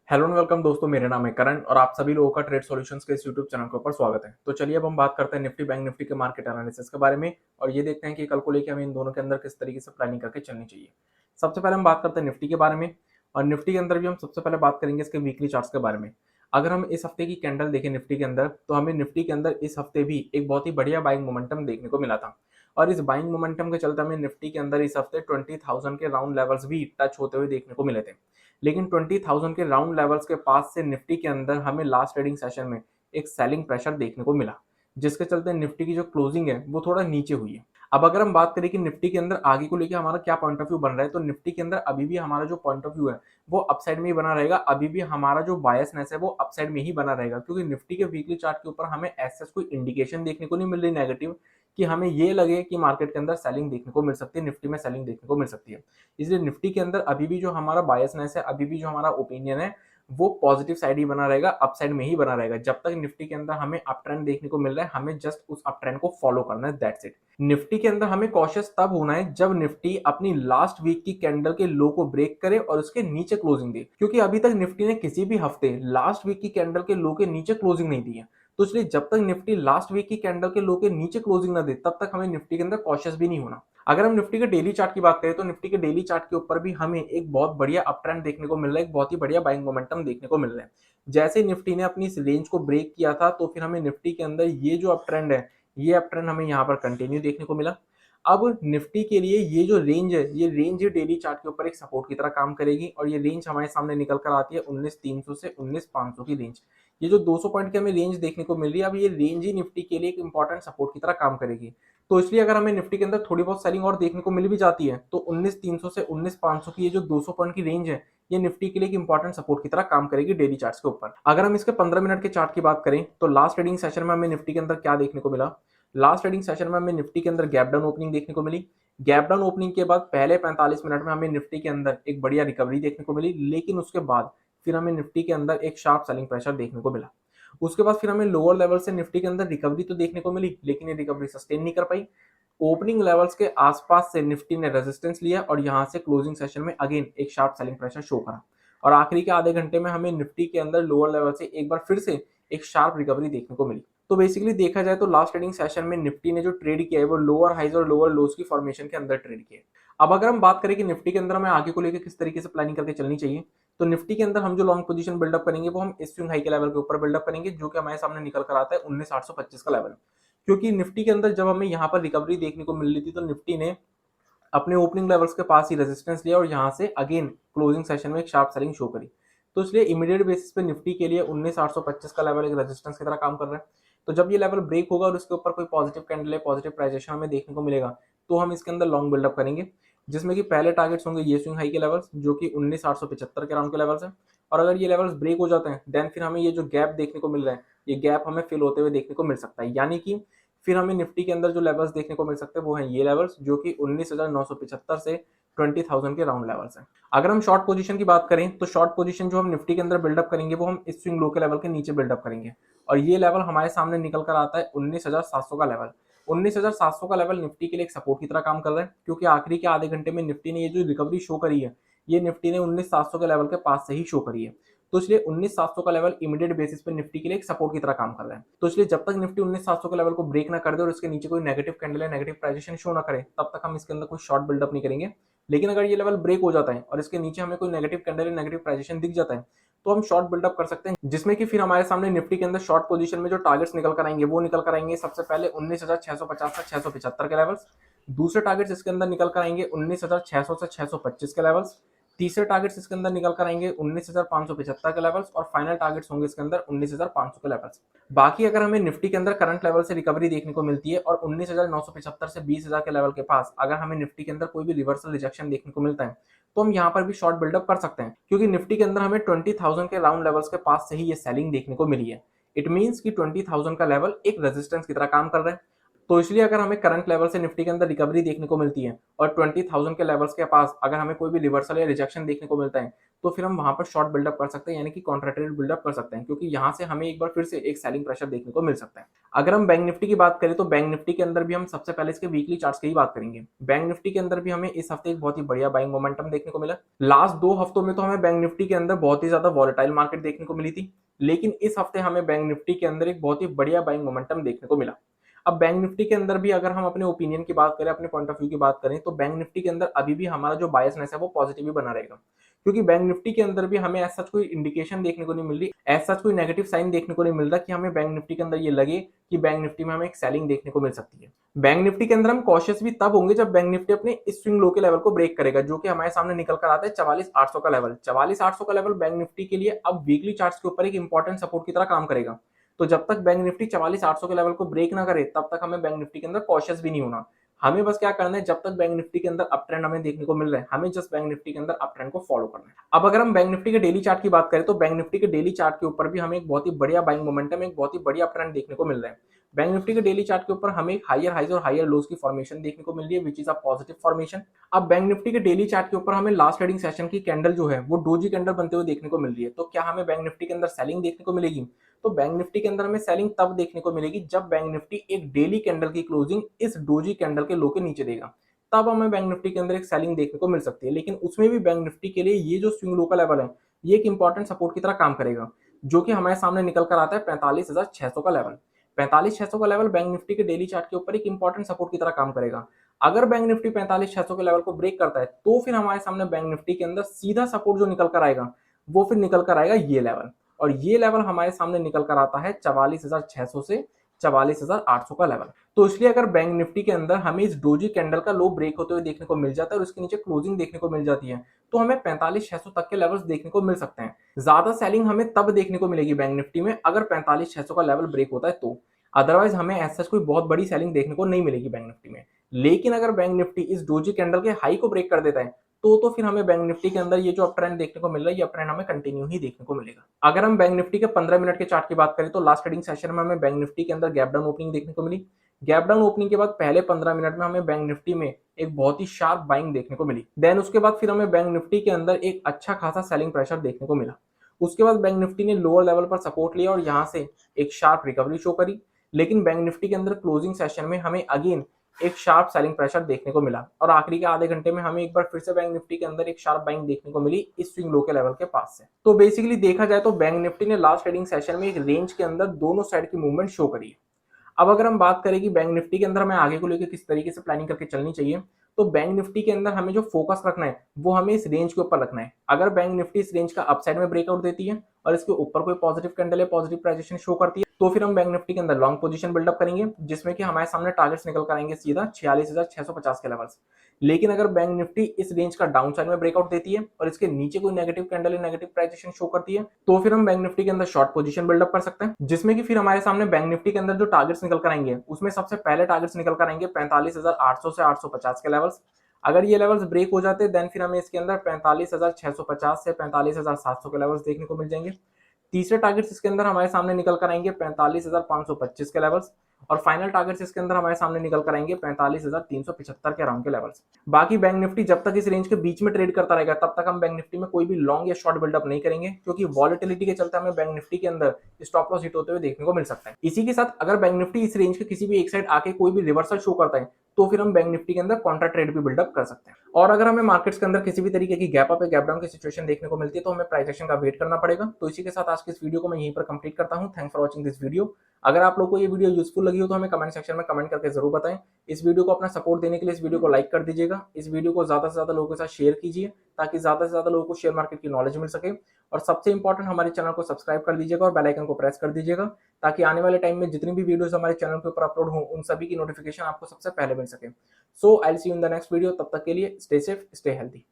Hello and welcome दोस्तों, मेरा नाम है करण और आप सभी लोगों का ट्रेड सॉल्यूशंस के इस यूट्यूब चैनल के ऊपर स्वागत है। तो चलिए अब हम बात करते हैं निफ्टी बैंक निफ्टी के मार्केट एनालिसिस के बारे में और ये देखते हैं कि कल को लेकर हमें इन दोनों के अंदर किस तरीके से प्लानिंग करके चलनी चाहिए। सबसे पहले हम बात करते हैं निफ्टी के बारे में और निफ्टी के अंदर भी हम सबसे पहले बात करेंगे इसके वीकली चार्ट्स के बारे में। अगर हम इस हफ्ते की कैंडल देखें निफ्टी के अंदर तो हमें निफ्टी के अंदर इस हफ्ते भी एक बहुत ही बढ़िया बाइंग मोमेंटम देखने को मिला था और इस बाइंग मोमेंटम के चलते हमें निफ्टी के अंदर इस हफ्ते 20,000 के राउंड लेवल्स भी टच होते हुए देखने को मिले थे। लेकिन 20,000 के राउंड लेवल्स के पास से निफ्टी के अंदर हमें लास्ट ट्रेडिंग सेशन में एक सेलिंग प्रेशर देखने को मिला, जिसके चलते निफ्टी की जो क्लोजिंग है वो थोड़ा नीचे हुई है। अब अगर हम बात करें कि निफ्टी के अंदर आगे को लेकर हमारा क्या पॉइंट ऑफ व्यू बन रहा है, तो निफ्टी के अंदर अभी भी हमारा जो पॉइंट ऑफ व्यू है वो अपसाइड में ही बना रहेगा। अभी भी हमारा जो बायसनेस है वो अपसाइड में ही बना रहेगा, क्योंकि निफ्टी के वीकली चार्ट के ऊपर हमें ऐसा कोई इंडिकेशन देखने को नहीं मिल रही नेगेटिव कि हमें ये लगे कि मार्केट के अंदर सेलिंग देखने को मिल सकती है, निफ्टी में सेलिंग देखने को मिल सकती है। इसलिए निफ्टी के अंदर अभी भी जो हमारा बायसनेस है, अभी भी जो हमारा ओपिनियन है वो पॉजिटिव साइड ही बना रहेगा, अपसाइड में ही बना रहेगा। जब तक निफ्टी के अंदर हमें अप ट्रेंड देखने को मिल रहा है, हमें जस्ट उस अप ट्रेंड को फॉलो करना है, दैट्स इट। निफ्टी के अंदर हमें कॉशियस तब होना है जब निफ्टी अपनी लास्ट वीक की कैंडल के लो को ब्रेक करे और उसके नीचे क्लोजिंग दे, क्योंकि अभी तक निफ्टी ने किसी भी हफ्ते लास्ट वीक की कैंडल के लो के नीचे क्लोजिंग नहीं दी है। तो इसलिए जब तक निफ्टी लास्ट वीक की कैंडल के लो के नीचे क्लोजिंग ना दे तब तक हमें निफ्टी के अंदर कॉशियस भी नहीं होना। अगर हम निफ्टी के डेली चार्ट की बात करें तो निफ्टी के डेली चार्ट के ऊपर भी हमें एक बहुत बढ़िया अप ट्रेंड देखने को मिल रहा है, एक बहुत ही बढ़िया बाइंग मोमेंटम देखने को मिल रहा है। जैसे निफ्टी ने अपनी इस रेंज को ब्रेक किया था तो फिर हमें निफ्टी के अंदर ये जो अप ट्रेंड है, ये अप ट्रेंड हमें यहाँ पर कंटिन्यू देखने को मिला। अब निफ्टी के लिए ये जो रेंज है, ये रेंज डेली चार्ट के ऊपर एक सपोर्ट की तरह काम करेगी और ये रेंज हमारे सामने निकल कर आती है 19,300 से 19,500 की रेंज। ये जो 200 पॉइंट की हमें रेंज देखने को मिल रही है, अब ये रेंज ही निफ्टी के लिए एक इंपॉर्टेंट सपोर्ट की तरह काम करेगी। तो इसलिए अगर हमें निफ्टी के अंदर थोड़ी बहुत सेलिंग और देखने को मिल भी जाती है तो 19,300 से 19,500 की ये जो 200 पॉइंट की रेंज है, ये निफ्टी के लिए एक इंपॉर्टेंट सपोर्ट की तरह काम करेगी डेली चार्ट्स के ऊपर। अगर हम इसके 15 मिनट के चार्ट की बात करें तो लास्ट ट्रेडिंग सेशन में हमें निफ्टी के अंदर क्या देखने को मिला। लास्ट ट्रेडिंग सेशन में हमें निफ्टी के अंदर गैप डाउन ओपनिंग देखने को मिली। गैप डाउन ओपनिंग के बाद पहले 45 मिनट में हमें निफ्टी के अंदर एक बढ़िया रिकवरी देखने को मिली, लेकिन उसके बाद फिर हमें निफ्टी के अंदर एक शार्प सेलिंग प्रेशर देखने को मिला। उसके बाद फिर हमें लोअर लेवल से निफ्टी के अंदर रिकवरी तो देखने को मिली, लेकिन ये रिकवरी सस्टेन नहीं कर पाई। ओपनिंग लेवल्स के आसपास से निफ्टी ने रेजिस्टेंस लिया और यहां से क्लोजिंग सेशन में अगेन एक शार्प सेलिंग प्रेशर शो करा और आखिरी के आधे घंटे में हमें निफ्टी के अंदर लोअर लेवल से एक बार फिर से एक शार्प रिकवरी देखने को मिली। तो बेसिकली देखा जाए तो लास्ट ट्रेडिंग सेशन में निफ्टी ने जो ट्रेड किया है वो लोअर हाइज और लोअर लोज की फॉर्मेशन के अंदर ट्रेड किया है। अब अगर हम बात करें कि निफ्टी के अंदर हमें आगे को लेकर किस तरीके से प्लानिंग करके चलनी चाहिए, तो निफ्टी के अंदर हम जो लॉन्ग पोजीशन बिल्डअप करेंगे वो हम इस स्विंग हाई के लेवल के ऊपर बिल्डअप करेंगे, जो कि हमारे सामने निकल कर आता है 19,825 का लेवल। क्योंकि निफ्टी के अंदर जब हमें यहाँ पर रिकवरी देखने को मिल रही थी तो निफ्टी ने अपने ओपनिंग लेवल्स के पास ही रेजिस्टेंस लिया और यहाँ से अगेन क्लोजिंग सेशन में एक शार्प सेलिंग शो करी। तो इसलिए इमीडिएट बेसिस पे निफ्टी के लिए 19,825 का लेवल एक रेजिस्टेंस की तरह काम कर रहा है। तो जब ये लेवल ब्रेक होगा और उसके ऊपर कोई पॉजिटिव कैंडल है, पॉजिटिव प्राइजेशन हमें देखने को मिलेगा, तो हम इसके अंदर लॉन्ग बिल्डअप करेंगे, जिसमें कि पहले टारगेट्स होंगे ये स्विंग हाई के लेवल्स जो कि 19,875 के राउंड के लेवल्स हैं। और अगर ये लेवल्स ब्रेक हो जाते हैं देन फिर हमें ये जो गैप देखने को मिल रहा है, ये गैप हमें फिल होते हुए देखने को मिल सकता है। यानी कि फिर हमें निफ्टी के अंदर जो लेवल्स देखने को मिल सकते हैं वो हैं ये लेवल्स जो कि 19,975 से 20,000 के राउंड लेवल्स हैं। अगर हम शॉर्ट पोजीशन की बात करें तो शॉर्ट पोजीशन जो हम निफ्टी के अंदर बिल्डअप करेंगे वो हम इस स्विंग लो के लेवल के नीचे बिल्डअप करेंगे और ये लेवल हमारे सामने निकल कर आता है 19,700 का लेवल। 19,700 का लेवल निफ्टी के लिए एक सपोर्ट की तरह काम कर रहा है, क्योंकि आखिरी के आधे घंटे में निफ्टी ने ये जो रिकवरी शो करी है, ये निफ्टी ने 19,700 के लेवल के पास से ही शो करी है। तो इसलिए 19,700 का लेवल इमीडिएट बेसिस पे निफ्टी के लिए एक सपोर्ट की तरह काम कर रहा है। तो इसलिए जब तक निफ्टी 19,700 के लेवल को ब्रेक ना कर दे और उसके नीचे कोई नेगेटिव कैंडल है, नेगेटिव प्राइजेशन शो ना करे, तब तक हम इसके अंदर कोई शॉर्ट बिल्डअप नहीं करेंगे। लेकिन अगर ये लेवल ब्रेक हो जाता है और इसके नीचे हमें कोई नेगेटिव कैंडल, नेगेटिव प्राइजेशन दिख जाता है, तो हम शॉर्ट बिल्डअप कर सकते हैं, जिसमें कि फिर हमारे सामने निफ्टी के अंदर शॉर्ट पोजीशन में जो टारगेट्स निकल कर आएंगे वो निकल कर आएंगे सबसे पहले 19,650 से 675 के लेवल्स। दूसरे टारगेट्स इसके अंदर निकल कर आएंगे 19,600 से 625 के लेवल्स। तीसरे टारगेट्स इसके अंदर निकल कर आएंगे 19,575 के लेवल्स और फाइनल टारगेट्स होंगे इसके अंदर 19,500 के लेवल्स। बाकी अगर हमें निफ्टी के अंदर करंट लेवल से रिकवरी देखने को मिलती है और 19,975 से 20,000 के लेवल के पास अगर हमें निफ्टी के अंदर कोई भी रिवर्सल रिजेक्शन देखने को मिलता है, तो हम यहाँ पर भी शॉर्ट बिल्डअप कर सकते हैं, क्योंकि निफ्टी के अंदर हमें 20,000 के राउंड लेवल्स के पास से ही ये सेलिंग देखने को मिली है। इट मींस कि 20,000 का लेवल एक रेजिस्टेंस की तरह काम कर रहा है। तो इसलिए अगर हमें करंट लेवल से निफ्टी के अंदर रिकवरी देखने को मिलती है और 20,000 के लेवल्स के पास अगर हमें कोई भी रिवर्सल या रिजेक्शन देखने को मिलता है, तो फिर हम वहां पर शॉर्ट बिल्डअप कर सकते हैं, यानी कि कॉन्ट्रा ट्रेड बिल्डअप कर सकते हैं, क्योंकि यहाँ से हमें एक बार फिर से एक सेलिंग प्रेशर देखने को मिल सकता है। अगर हम बैंक निफ्टी की बात करें तो बैंक निफ्टी के अंदर भी हम सबसे पहले इसके वीकली चार्ट्स की ही बात करेंगे। बैंक निफ्टी के अंदर भी हमें इस हफ्ते एक बहुत ही बढ़िया बाइंग मोमेंटम देखने को मिला। लास्ट 2 हफ्तों में तो हमें बैंक निफ्टी के अंदर बहुत ही ज्यादा वॉलेटाइल मार्केट देखने को मिली थी, लेकिन इस हफ्ते हमें बैंक निफ्टी के अंदर एक बहुत ही बढ़िया बाइंग मोमेंटम देखने को मिला। अब बैंक निफ्टी के अंदर भी अगर हम अपने ओपिनियन की बात करें, अपने पॉइंट ऑफ व्यू की बात करें, तो बैंक निफ्टी के अंदर अभी भी हमारा जो बायसनेस है वो पॉजिटिव ही बना रहेगा, क्योंकि बैंक निफ्टी के अंदर भी हमें ऐसा कोई इंडिकेशन देखने को नहीं मिल रही, ऐसा कोई नेगेटिव साइन देखने को नहीं मिल रहा कि हमें बैंक निफ्टी के अंदर ये लगे कि बैंक निफ्टी में हमें एक सेलिंग देखने को मिल सकती है। बैंक निफ्टी के अंदर हम कॉशियस भी तब होंगे जब बैंक निफ्टी अपने इस स्विंग लो के लेवल को ब्रेक करेगा, जो कि हमारे सामने निकल कर आता है 44,800 का लेवल। 44,800 का लेवल बैंक निफ्टी के लिए अब वीकली चार्ट्स के ऊपर एक इंपॉर्टेंट सपोर्ट की तरह काम करेगा। तो जब तक बैंक निफ्टी 44,800 के लेवल को ब्रेक ना करे तब तक हमें बैंक निफ्टी के अंदर कॉशियस भी नहीं होना। हमें बस क्या करना है, जब तक बैंक निफ्टी के अंदर अप ट्रेंड हमें देखने को मिल रहा है, हमें जस्ट बैंक निफ्टी के अंदर अप ट्रेंड को फॉलो करना है। अब अगर हम बैंक निफ्टी के डेली चार्ट की बात करें तो बैंक निफ्टी के डेली चार्ट के ऊपर भी हमें एक बहुत ही बढ़िया बाइंग मोमेंटम, एक बहुत ही बढ़िया अप ट्रेंड देखने को मिल रहा है। बैंक निफ्टी के डेली चार्ट के ऊपर हमें एक हायर हाइज और हायर लोज की फॉर्मेशन देखने को मिल रही है, which is a positive formation. अब बैंक निफ्टी के डेली चार्ट के ऊपर हमें लास्ट ट्रेडिंग सेशन की कैंडल जो है वो डोजी कैंडल बनते हुए देखने को मिल रही है। तो क्या हमें बैंक निफ्टी के अंदर सेलिंग देखने को मिलेगी? तो बैंक निफ्टी के अंदर हमें सेलिंग तब देखने को मिलेगी जब बैंक निफ्टी एक डेली कैंडल की क्लोजिंग इस डोजी कैंडल के लो के नीचे देगा, तब हमें बैंक निफ्टी के अंदर एक सेलिंग देखने को मिल सकती है। लेकिन उसमें भी बैंक निफ्टी के लिए ये जो स्विंग लो का लेवल है, ये एक इंपॉर्टेंट सपोर्ट की तरह काम करेगा, जो कि हमारे सामने निकल कर आता है 45,600 का लेवल। 45,600 का लेवल बैंक निफ्टी के डेली चार्ट के ऊपर एक इंपॉर्टेंट सपोर्ट की तरह काम करेगा। अगर बैंक निफ्टी 45,600 के लेवल को ब्रेक करता है तो फिर हमारे सामने बैंक निफ्टी के अंदर सीधा सपोर्ट जो निकल कर आएगा वो फिर निकल कर आएगा ये लेवल, और ये लेवल हमारे सामने निकल कर आता है 44,600 से 44,800 का लेवल। तो इसलिए अगर बैंक निफ्टी के अंदर हमें इस डोजी कैंडल का लो ब्रेक होते हुए देखने को मिल जाता है और उसके नीचे क्लोजिंग देखने को मिल जाती है, तो हमें 45,600 तक के लेवल्स देखने को मिल सकते हैं। ज्यादा सेलिंग हमें तब देखने को मिलेगी बैंक निफ्टी में अगर 45,600 का लेवल ब्रेक होता है तो, अदरवाइज हमें ऐसा कोई बहुत बड़ी सेलिंग देखने को नहीं मिलेगी बैंक निफ्टी में। लेकिन अगर बैंक निफ्टी इस डोजी कैंडल के हाई को ब्रेक कर देता है तो फिर हमें बैंक निफ्टी के अंदर ये जो अप ट्रेंड देखने को मिल रहा है, ये अप ट्रेंड हमें कंटिन्यू ही देखने को मिलेगा। अगर हम बैंक निफ्टी के 15 मिनट के चार्ट की बात करें तो लास्ट ट्रेडिंग सेशन में हमें बैंक निफ्टी के अंदर गैप डाउन ओपनिंग देखने को मिली। गैप डाउन ओपनिंग के बाद पहले 15 मिनट में हमें बैंक निफ्टी में एक बहुत ही शार्प बाइंग देखने को मिली। देन उसके बाद फिर हमें बैंक निफ्टी के अंदर एक अच्छा खासा सेलिंग प्रेशर देखने को मिला। उसके बाद बैंक निफ्टी ने लोअर लेवल पर सपोर्ट लिया और यहाँ से एक शार्प रिकवरी शो करी, लेकिन बैंक निफ्टी के अंदर क्लोजिंग सेशन में हमें अगेन एक शार्प सेलिंग प्रेशर देखने को मिला और आखिरी के आधे घंटे में हमें एक बार फिर से बैंक निफ्टी के अंदर एक शार्प बाइंग देखने को मिली इस स्विंग लो के लेवल के पास से। तो बेसिकली देखा जाए तो बैंक निफ्टी ने लास्ट ट्रेडिंग सेशन में एक रेंज के अंदर दोनों साइड की मूवमेंट शो करी है। अब अगर हम बात करें कि बैंक निफ्टी के अंदर हमें आगे को लेकर किस तरीके से प्लानिंग करके चलनी चाहिए, तो बैंक निफ्टी के अंदर हमें जो फोकस रखना है वो हमें इस रेंज के ऊपर रखना है। अगर बैंक निफ्टी इस रेंज का अपसाइड में ब्रेकआउट देती है और इसके ऊपर कोई पॉजिटिव कैंडल या पॉजिटिव प्राइजेशन शो करती है तो फिर हम बैंक निफ्टी के अंदर लॉन्ग पोजीशन बिल्डअप करेंगे, जिसमें कि हमारे सामने टारगेट्स निकल कर आएंगे सीधा 46,650 के लेवल्स। लेकिन अगर बैंक निफ्टी इस रेंज का डाउन साइड में ब्रेकआउट देती है और इसके नीचे कोई नेगेटिव कैंडल या नेगेटिव प्राइजेशन शो करती है तो फिर हम बैंक निफ्टी के अंदर शॉर्ट पोजीशन बिल्डअप कर सकते हैं, जिसमें कि फिर हमारे सामने बैंक निफ्टी के अंदर जो टारगेट्स निकल कर आएंगे उसमें सबसे पहले टारगेट्स निकल कर आएंगे 45,800 से 850 के लेवल्स। अगर ये लेवल्स ब्रेक हो जाते हैं देन फिर हमें इसके अंदर 45,650 से 45,700 के लेवल्स देखने को मिल जाएंगे। तीसरे टारगेट्स इसके अंदर हमारे सामने निकल कर आएंगे 45,525 के लेवल्स, और फाइनल टारगेट्स इसके अंदर हमारे सामने निकल कर आएंगे 45,375 के अराउंड के लेवल्स। बाकी बैंक निफ्टी जब तक इस रेंज के बीच में ट्रेड करता रहेगा तब तक हम बैंक निफ्टी में कोई भी लॉन्ग या शॉर्ट बिल्डअप नहीं करेंगे, क्योंकि वॉलेटिलिटी के चलते हमें बैंक निफ्टी के अंदर स्टॉप लॉस हिट होते हुए देखने को मिल सकता है। इसी के साथ अगर बैंक निफ्टी इस रेंज के किसी भी एक साइड आके कोई भी रिवर्सल शो करता है तो फिर हम बैंक निफ्टी के अंदर कॉन्ट्रा ट्रेड भी बिल्डअप कर सकते हैं। और अगर हमें मार्केट्स के अंदर किसी भी तरीके की गैप अप या गैप डाउन की सिचुएशन देखने को मिलती है तो हमें प्राइस एक्शन का वेट करना पड़ेगा। तो इसी के साथ आज की इस वीडियो को मैं यहीं पर कंप्लीट करता हूं। Thanks for watching this video. अगर आप लोगों को ये वीडियो यूजफुल लगी हो तो हमें कमेंट सेक्शन में कमेंट करके जरूर बताएं। इस वीडियो को अपना सपोर्ट देने के लिए इस वीडियो को लाइक कर दीजिएगा। इस वीडियो को ज्यादा से ज्यादा लोगों के साथ शेयर कीजिए ताकि ज्यादा से ज्यादा लोगों को शेयर मार्केट की नॉलेज मिल सके। और सबसे इंपॉर्टेंट, हमारे चैनल को सब्सक्राइब कर दीजिएगा और बेल आइकन को प्रेस कर दीजिएगा ताकि आने वाले टाइम में जितनी भी वीडियोस हमारे चैनल के ऊपर अपलोड हो उन सभी की नोटिफिकेशन आपको सबसे पहले मिल सके। So I will see you in the next video. तब तक के लिए स्टे सेफ, स्टे हेल्दी।